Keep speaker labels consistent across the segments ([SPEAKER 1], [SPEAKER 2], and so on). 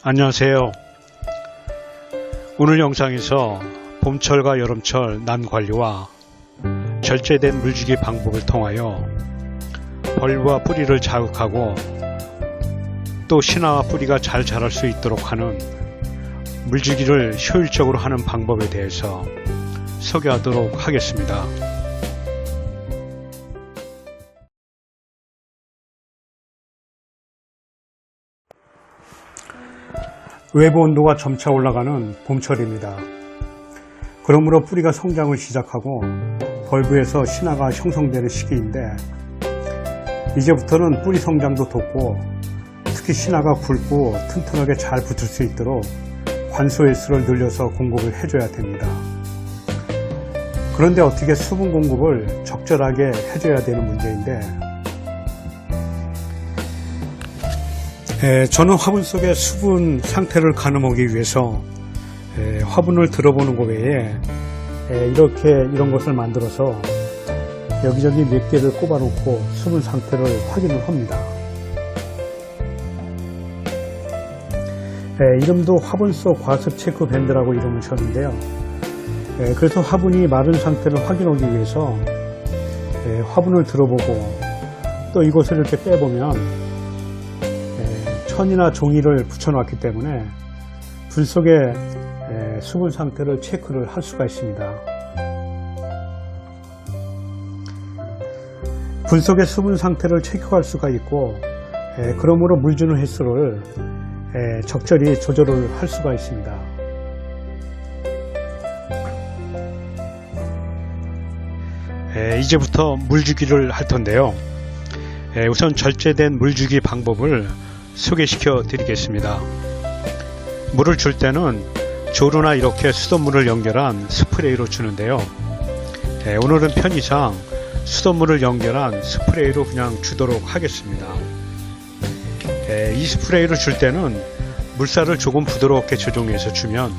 [SPEAKER 1] 안녕하세요. 오늘 영상에서 봄철과 여름철 난관리와 절제된 물주기 방법을 통하여 벌과 뿌리를 자극하고 또 신화와 뿌리가 잘 자랄 수 있도록 하는 물주기를 효율적으로 하는 방법에 대해서 소개하도록 하겠습니다. 외부 온도가 점차 올라가는 봄철입니다. 그러므로 뿌리가 성장을 시작하고 벌브에서 신화가 형성되는 시기인데, 이제부터는 뿌리 성장도 돕고 특히 신화가 굵고 튼튼하게 잘 붙을 수 있도록 관수 횟수를 늘려서 공급을 해줘야 됩니다. 그런데 어떻게 수분 공급을 적절하게 해줘야 되는 문제인데, 저는 화분 속의 수분 상태를 가늠하기 위해서 화분을 들어보는 것 외에 이런 것을 만들어서 여기저기 몇 개를 꼽아 놓고 수분 상태를 확인을 합니다. 이름도 화분 속 과습 체크 밴드라고 이름을 쳤는데요. 그래서 화분이 마른 상태를 확인하기 위해서 화분을 들어보고 또 이것을 이렇게 빼보면 천이나 종이를 붙여놨기 때문에 불 속의 수분 상태를 체크를 할 수가 있습니다. 불 속의 수분 상태를 체크할 수가 있고, 그러므로 물 주는 횟수를 적절히 조절을 할 수가 있습니다. 이제부터 물주기를 할 텐데요. 우선 절제된 물주기 방법을 소개시켜 드리겠습니다. 물을 줄 때는 조루나 이렇게 수돗물을 연결한 스프레이로 주는데요. 오늘은 편의상 수돗물을 연결한 스프레이로 그냥 주도록 하겠습니다. 이 스프레이로 줄 때는 물살을 조금 부드럽게 조정해서 주면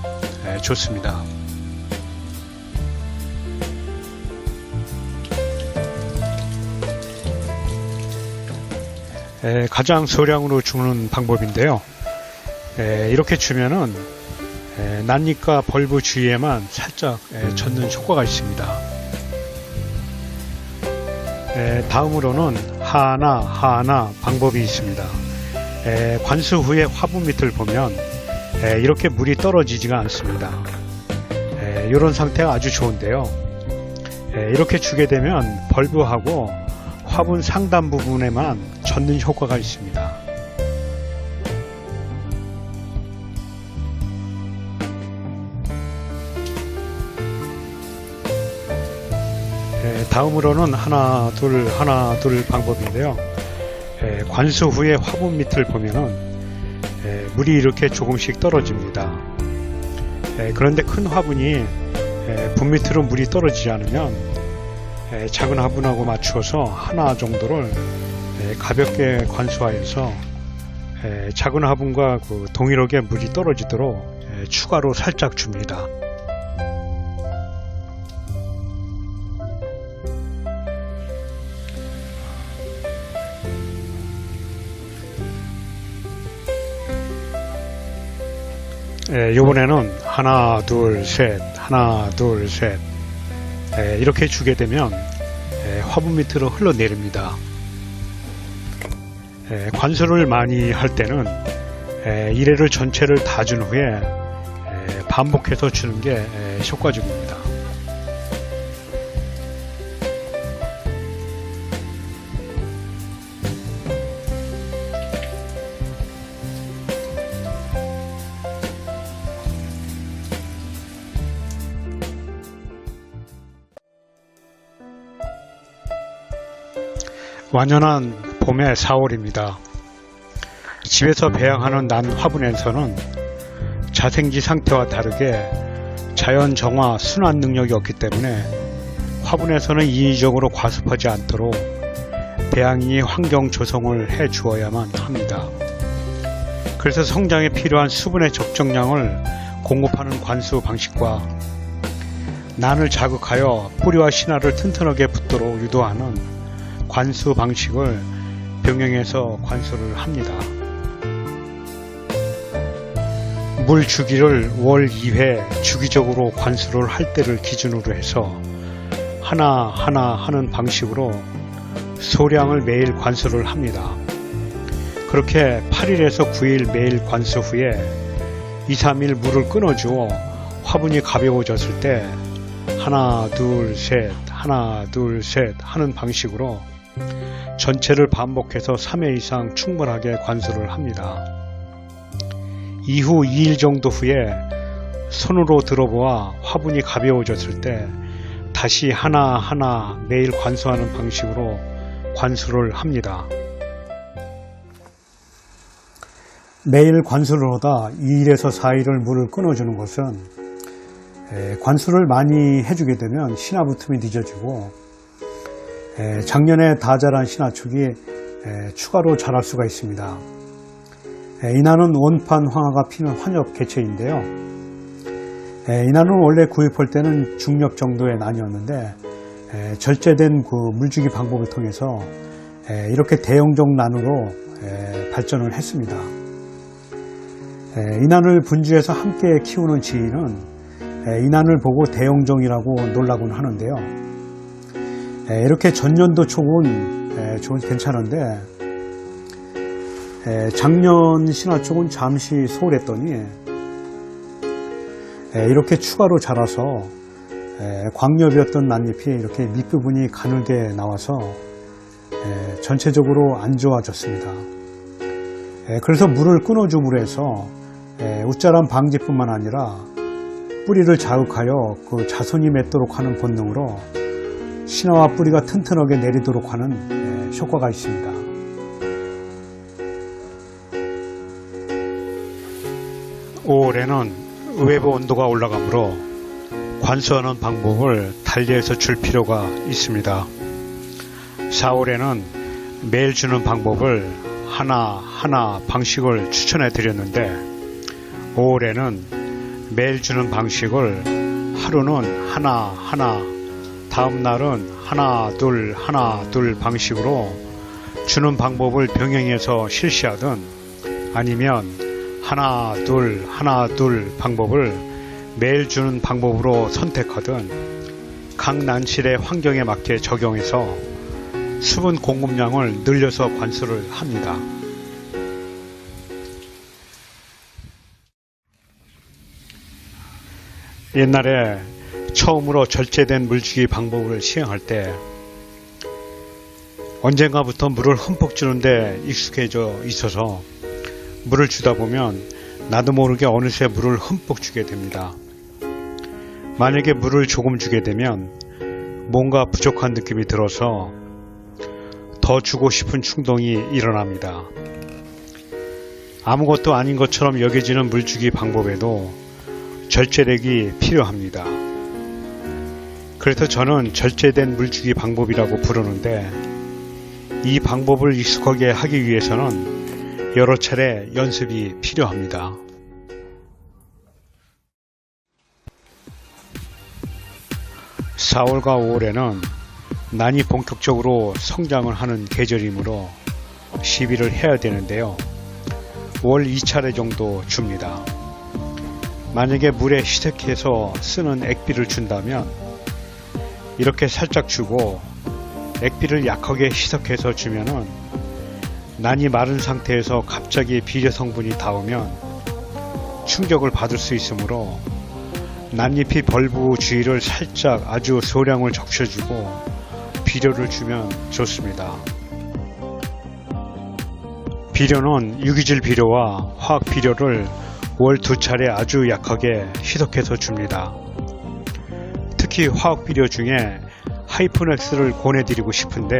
[SPEAKER 1] 좋습니다. 가장 소량으로 주는 방법인데요. 이렇게 주면은 낫잎과 벌브 주위에만 살짝 젖는 효과가 있습니다. 다음으로는 하나 방법이 있습니다. 관수 후에 화분 밑을 보면 이렇게 물이 떨어지지가 않습니다. 이런 상태가 아주 좋은데요. 이렇게 주게 되면 벌브하고 화분 상단 부분에만 젖는 효과가 있습니다. 다음으로는 하나 둘 방법인데요. 관수 후에 화분 밑을 보면은 물이 이렇게 조금씩 떨어집니다. 그런데 큰 화분이 분 밑으로 물이 떨어지지 않으면 작은 화분하고 맞추어서 하나 정도를 가볍게 관수하여서 작은 화분과 동일하게 물이 떨어지도록 추가로 살짝 줍니다. 이번에는 하나 둘 셋 이렇게 주게 되면 화분 밑으로 흘러내립니다. 관수를 많이 할 때는 이래를 전체를 다 준 후에 반복해서 주는 게 효과적입니다. 완연한 봄의 4월입니다. 집에서 배양하는 난 화분에서는 자생지 상태와 다르게 자연 정화 순환 능력이 없기 때문에 화분에서는 인위적으로 과습하지 않도록 배양인이 환경 조성을 해 주어야만 합니다. 그래서 성장에 필요한 수분의 적정량을 공급하는 관수 방식과 난을 자극하여 뿌리와 신화를 튼튼하게 붙도록 유도하는 관수 방식을 병행해서 관수를 합니다. 물 주기를 월 2회 주기적으로 관수를 할 때를 기준으로 해서 하나하나 하는 방식으로 소량을 매일 관수를 합니다. 그렇게 8일에서 9일 매일 관수 후에 2, 3일 물을 끊어주어 화분이 가벼워졌을 때 하나 둘 셋 하나 둘 셋 하는 방식으로 전체를 반복해서 3회 이상 충분하게 관수를 합니다. 이후 2일 정도 후에 손으로 들어보아 화분이 가벼워졌을 때 다시 하나하나 매일 관수하는 방식으로 관수를 합니다. 매일 관수를 하다 2일에서 4일을 물을 끊어주는 것은 관수를 많이 해주게 되면 신화부텀이 늦어지고 작년에 다 자란 신화축이 추가로 자랄 수가 있습니다. 이나는 원판 황화가 피는 환엽 개체인데요. 이나는 원래 구입할 때는 중력 정도의 난이었는데 절제된 그 물주기 방법을 통해서 이렇게 대형종 난으로 발전을 했습니다. 이난을 분주해서 함께 키우는 지인은 이난을 보고 대형종이라고 놀라곤 하는데요. 이렇게 전년도 쪽은 괜찮은데 작년 신화 쪽은 잠시 소홀했더니 이렇게 추가로 자라서 광엽이었던 난잎이 이렇게 밑부분이 가늘게 나와서 전체적으로 안 좋아졌습니다. 그래서 물을 끊어줌으로 해서 웃자람 방지뿐만 아니라 뿌리를 자극하여 그 자손이 맺도록 하는 본능으로 신화와 뿌리가 튼튼하게 내리도록 하는 효과가 있습니다. 올해는 외부 온도가 올라가므로 관수하는 방법을 달리해서 줄 필요가 있습니다. 4월에는 매일 주는 방법을 하나하나 방식을 추천해 드렸는데 5월에는 매일 주는 방식을 하루는 하나하나 다음 날은 하나 둘 방식으로 주는 방법을 병행해서 실시하든 아니면 하나 둘 방법을 매일 주는 방법으로 선택하든 각 난실의 환경에 맞게 적용해서 수분 공급량을 늘려서 관수를 합니다. 옛날에 처음으로 절제된 물주기 방법을 시행할 때 언젠가부터 물을 흠뻑 주는데 익숙해져 있어서 물을 주다 보면 나도 모르게 어느새 물을 흠뻑 주게 됩니다. 만약에 물을 조금 주게 되면 뭔가 부족한 느낌이 들어서 더 주고 싶은 충동이 일어납니다. 아무것도 아닌 것처럼 여겨지는 물주기 방법에도 절제력이 필요합니다. 그래서 저는 절제된 물주기 방법이라고 부르는데 이 방법을 익숙하게 하기 위해서는 여러 차례 연습이 필요합니다. (4월과 5월에는) 난이 본격적으로 성장을 하는 계절이므로 시비를 해야 되는데요. 월 2차례 정도 줍니다. 만약에 물에 희석해서 쓰는 액비를 준다면 이렇게 살짝 주고 액비를 약하게 희석해서 주면은 난이 마른 상태에서 갑자기 비료 성분이 닿으면 충격을 받을 수 있으므로 난잎이 벌브 주위를 살짝 아주 소량을 적셔주고 비료를 주면 좋습니다. 비료는 유기질 비료와 화학 비료를 월 2차례 아주 약하게 희석해서 줍니다. 특히 화학 비료 중에 하이픈엑스를 권해드리고 싶은데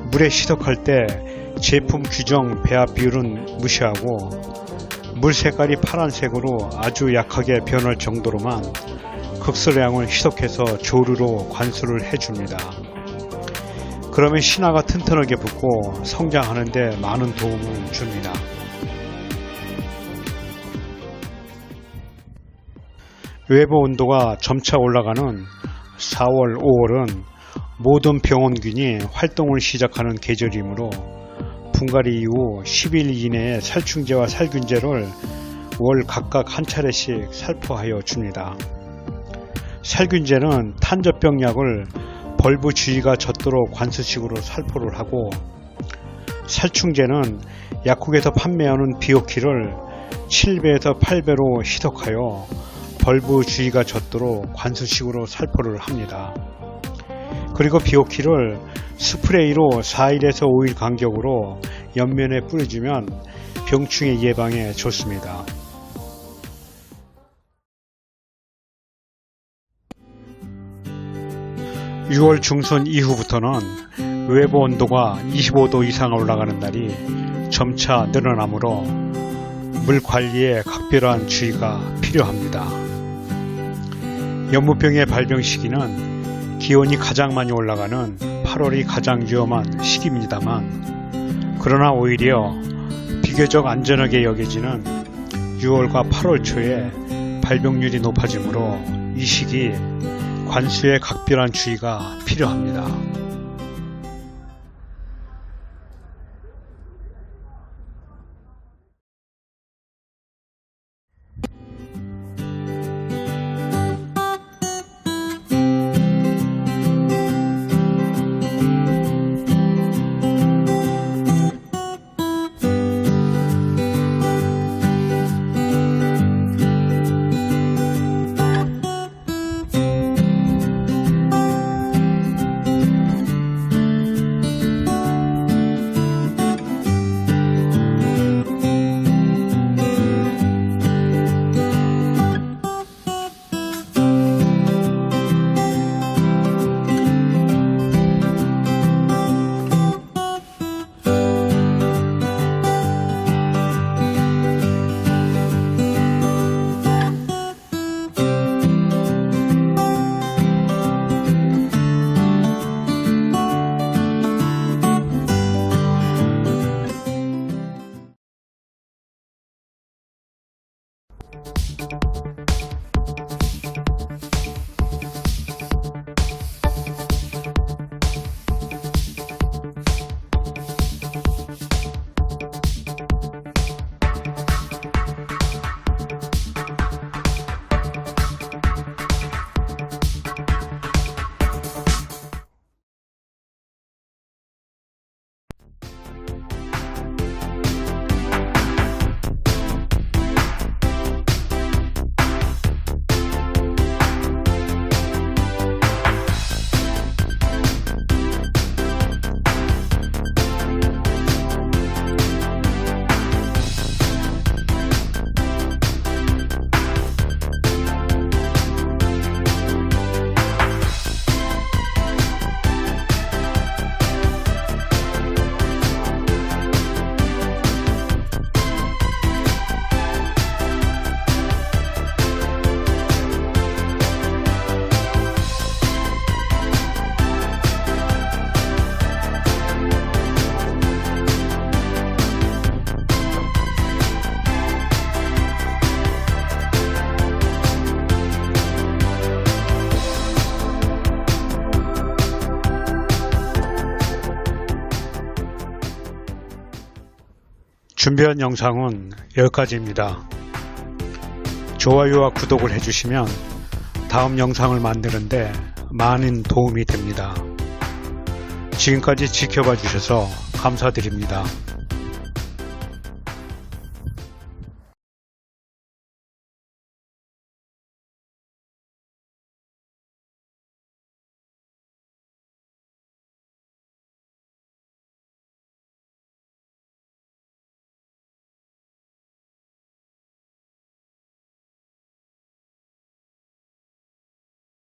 [SPEAKER 1] 물에 희석할 때 제품 규정 배합 비율은 무시하고 물 색깔이 파란색으로 아주 약하게 변할 정도로만 극소량을 희석해서 조류로 관수를 해줍니다. 그러면 신화가 튼튼하게 붙고 성장하는 데 많은 도움을 줍니다. 외부 온도가 점차 올라가는 4월, 5월은 모든 병원균이 활동을 시작하는 계절이므로 분갈이 이후 10일 이내에 살충제와 살균제를 월 각각 한 차례씩 살포하여 줍니다. 살균제는 탄저병약을 벌브 주위가 젖도록 관수식으로 살포를 하고, 살충제는 약국에서 판매하는 비오키를 7배에서 8배로 희석하여 벌브 주위가 젖도록 관수식으로 살포를 합니다. 그리고 비오키를 스프레이로 4일에서 5일 간격으로 옆면에 뿌려주면 병충해 예방에 좋습니다. (6월) 중순 이후부터는 외부 온도가 25도 이상 올라가는 날이 점차 늘어나므로 물 관리에 각별한 주의가 필요합니다. 연무병의 발병 시기는 기온이 가장 많이 올라가는 8월이 가장 위험한 시기입니다만, 그러나 오히려 비교적 안전하게 여겨지는 6월과 8월 초에 발병률이 높아지므로 이 시기 관수에 각별한 주의가 필요합니다. 준비한 영상은 여기까지입니다. 좋아요와 구독을 해주시면 다음 영상을 만드는데 많은 도움이 됩니다. 지금까지 지켜봐 주셔서 감사드립니다.